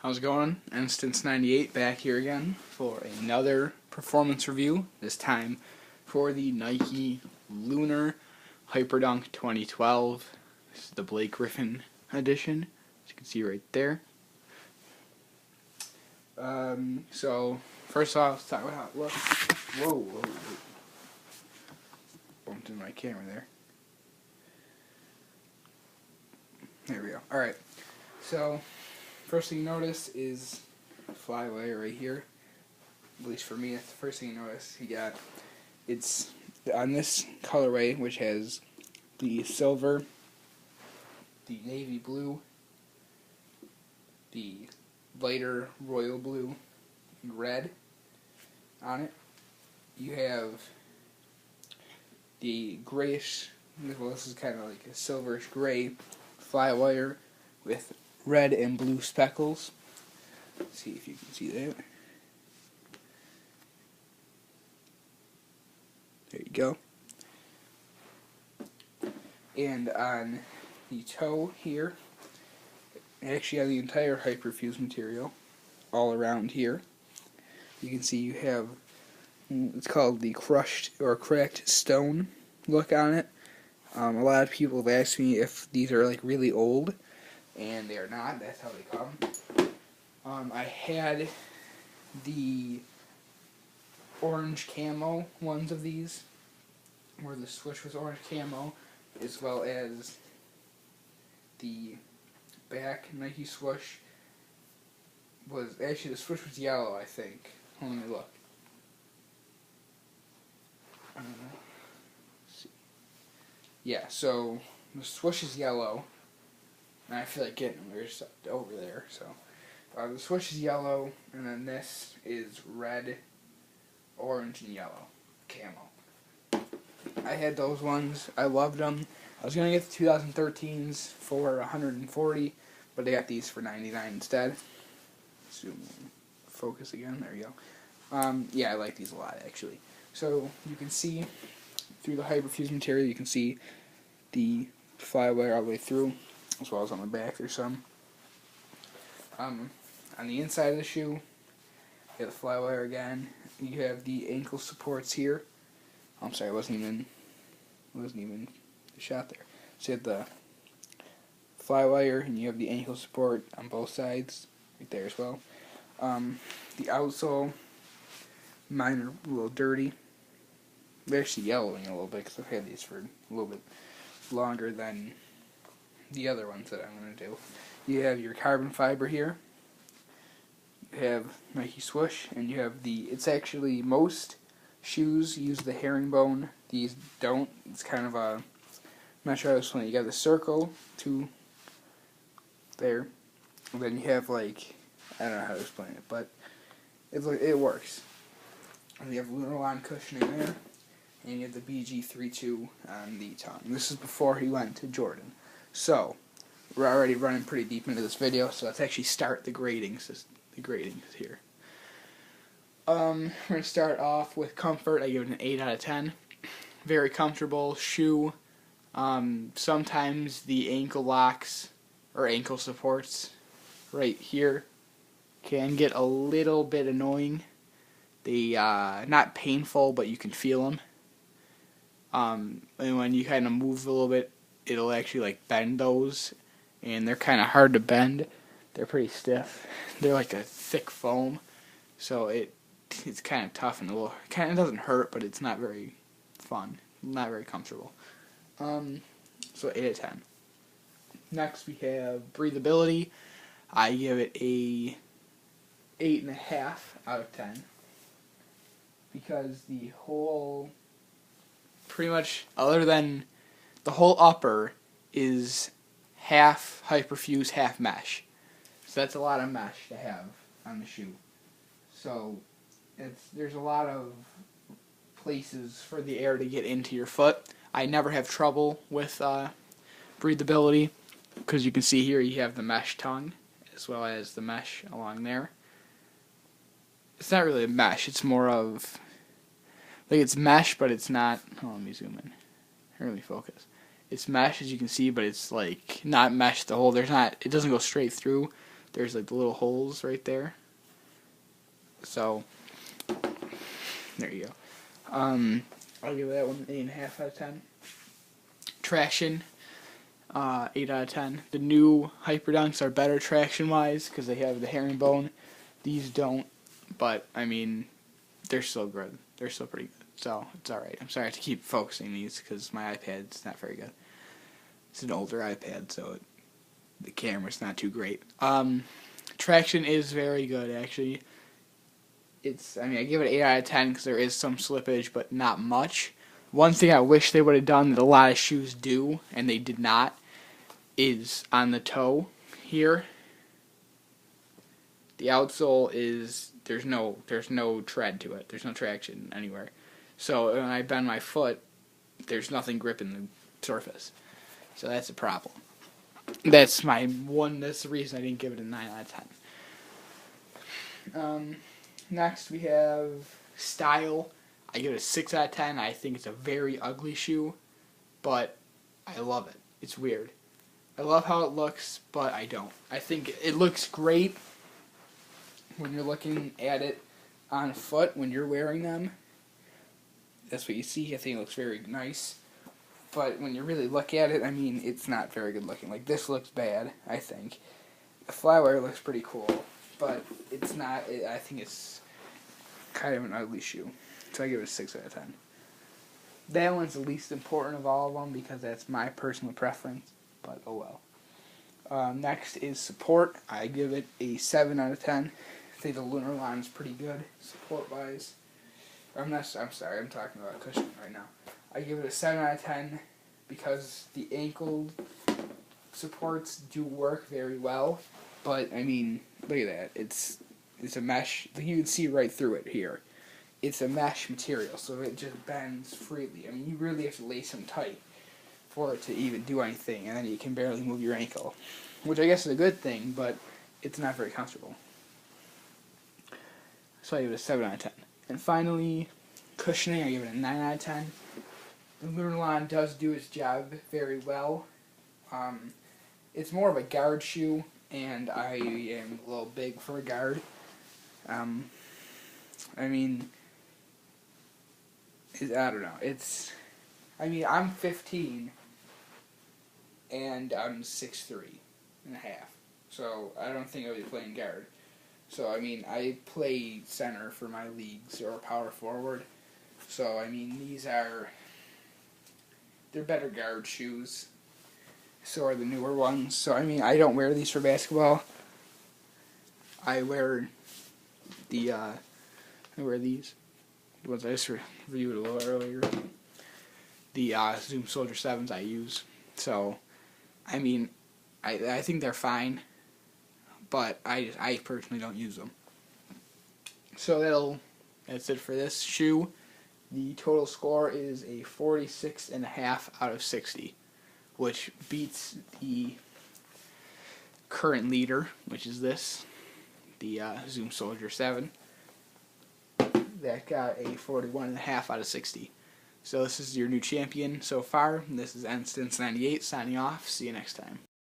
How's it going? Instance98 back here again for another performance review, this time for the Nike Lunar Hyperdunk 2012. This is the Blake Griffin edition, as you can see right there. So, first off, let's talk about how it looks. Whoa. Bumped in my camera there. There we go. Alright, so first thing you notice is flyway right here. At least for me, that's the first thing you notice. It's on this colorway, which has the silver, the navy blue, the lighter royal blue, and red on it. You have the grayish, well, this is kind of like a silverish gray flywire with red and blue speckles. Let's see if you can see that. There you go. And on the toe here, actually on the entire Hyperfuse material, all around here, you can see you have, it's called the crushed or cracked stone look on it. A lot of people have asked me if these are like really old, and they are not. That's how they come. I had the orange camo ones of these, where the swoosh was orange camo, as well as the back Nike swoosh was, actually the swoosh was yellow, I think. Let me look. Yeah, so the swoosh is yellow, and I feel like getting over there. So the swoosh is yellow, and then this is red, orange, and yellow camo. I had those ones. I loved them. I was gonna get the 2013s for $140, but I got these for $99 instead. Zoom in, focus again. There you go. Yeah, I like these a lot actually. So you can see through the Hyperfuse material, you can see the flywire all the way through, as well as on the back there's some. On the inside of the shoe, you have the flywire again. You have the ankle supports here. I'm sorry, I wasn't even shot there. So you have the flywire, and you have the ankle support on both sides, right there as well. The outsole, mine are a little dirty. They're actually yellowing a little bit because I've had these for a little bit longer than the other ones that I'm going to do. You have your carbon fiber here. You have Nike swoosh, and you have it's actually, most shoes use the herringbone. These don't. It's kind of a, I'm not sure how to explain it. You got the circle to there, and then you have like, I don't know how to explain it, but it works. And you have lunar line cushioning there. And you have the BG32 on the tongue. This is before he went to Jordan. So, we're already running pretty deep into this video, so let's actually start the gradings here. We're going to start off with comfort. I give it an 8 out of 10. Very comfortable shoe. Sometimes the ankle locks, or ankle supports, right here, can get a little bit annoying. They, not painful, but you can feel them. And when you kind of move a little bit, it'll actually like bend those, and they're kind of hard to bend. They're pretty stiff. They're like a thick foam, so it's kind of tough and a little, kind of doesn't hurt, but it's not very fun, not very comfortable. So 8 out of 10. Next we have breathability. I give it a 8.5 out of 10 because the whole, pretty much, other than the whole upper, is half Hyperfuse, half mesh. So that's a lot of mesh to have on the shoe. So there's a lot of places for the air to get into your foot. I never have trouble with breathability, because you can see here you have the mesh tongue as well as the mesh along there. It's not really a mesh, it's more of, like, it's mesh, but it's not. Oh, let me zoom in. Let me focus. It's mesh, as you can see, but it's like not mesh the whole. It doesn't go straight through, There's like the little holes right there. So there you go. I'll give that one 8.5 out of 10. Traction, 8 out of 10. The new Hyperdunks are better traction-wise because they have the herringbone. These don't, but I mean, they're still good. They're still pretty good. So it's alright. I'm sorry I have to keep focusing these because my iPad's not very good. It's an older iPad, so the camera's not too great. Traction is very good, actually. I give it 8 out of 10 because there is some slippage, but not much. One thing I wish they would have done that a lot of shoes do, and they did not, is on the toe here. The outsole is, there's no tread to it. There's no traction anywhere. So when I bend my foot, there's nothing gripping the surface. So that's a problem. That's the reason I didn't give it a 9 out of 10. Next we have style. I give it a 6 out of 10. I think it's a very ugly shoe, but I love it. It's weird. I love how it looks, but I don't. I think it looks great when you're looking at it on foot when you're wearing them. That's what you see. I think it looks very nice. But when you really look at it, I mean, it's not very good looking. Like, this looks bad, I think. The Flywire looks pretty cool, but it's not. I think it's kind of an ugly shoe. So I give it a 6 out of 10. That one's the least important of all of them because that's my personal preference, but oh well. Next is support. I give it a 7 out of 10. I think the Lunar line is pretty good, support-wise. I'm sorry, I'm talking about cushioning right now. I give it a 7 out of 10 because the ankle supports do work very well. But, I mean, look at that. It's a mesh. You can see right through it here. It's a mesh material, so it just bends freely. I mean, you really have to lace them tight for it to even do anything, and then you can barely move your ankle. Which I guess is a good thing, but it's not very comfortable. So I give it a 7 out of 10. And finally, cushioning, I give it a 9 out of 10. The Lunarlon does do its job very well. It's more of a guard shoe, and I am a little big for a guard. I mean, I don't know. I'm 15, and I'm 6'3" and a half. So I don't think I'll be playing guard. So, I mean, I play center for my leagues, or power forward. So, I mean, they're better guard shoes. So are the newer ones. So, I mean, I don't wear these for basketball. I wear these. The ones I just reviewed a little earlier. The Zoom Soldier 7s I use. So, I mean, I think they're fine. But I personally don't use them. So that's it for this shoe. The total score is a 46.5 out of 60, which beats the current leader, which is this, the Zoom Soldier 7. That got a 41.5 out of 60. So this is your new champion so far. This is Instance98 signing off. See you next time.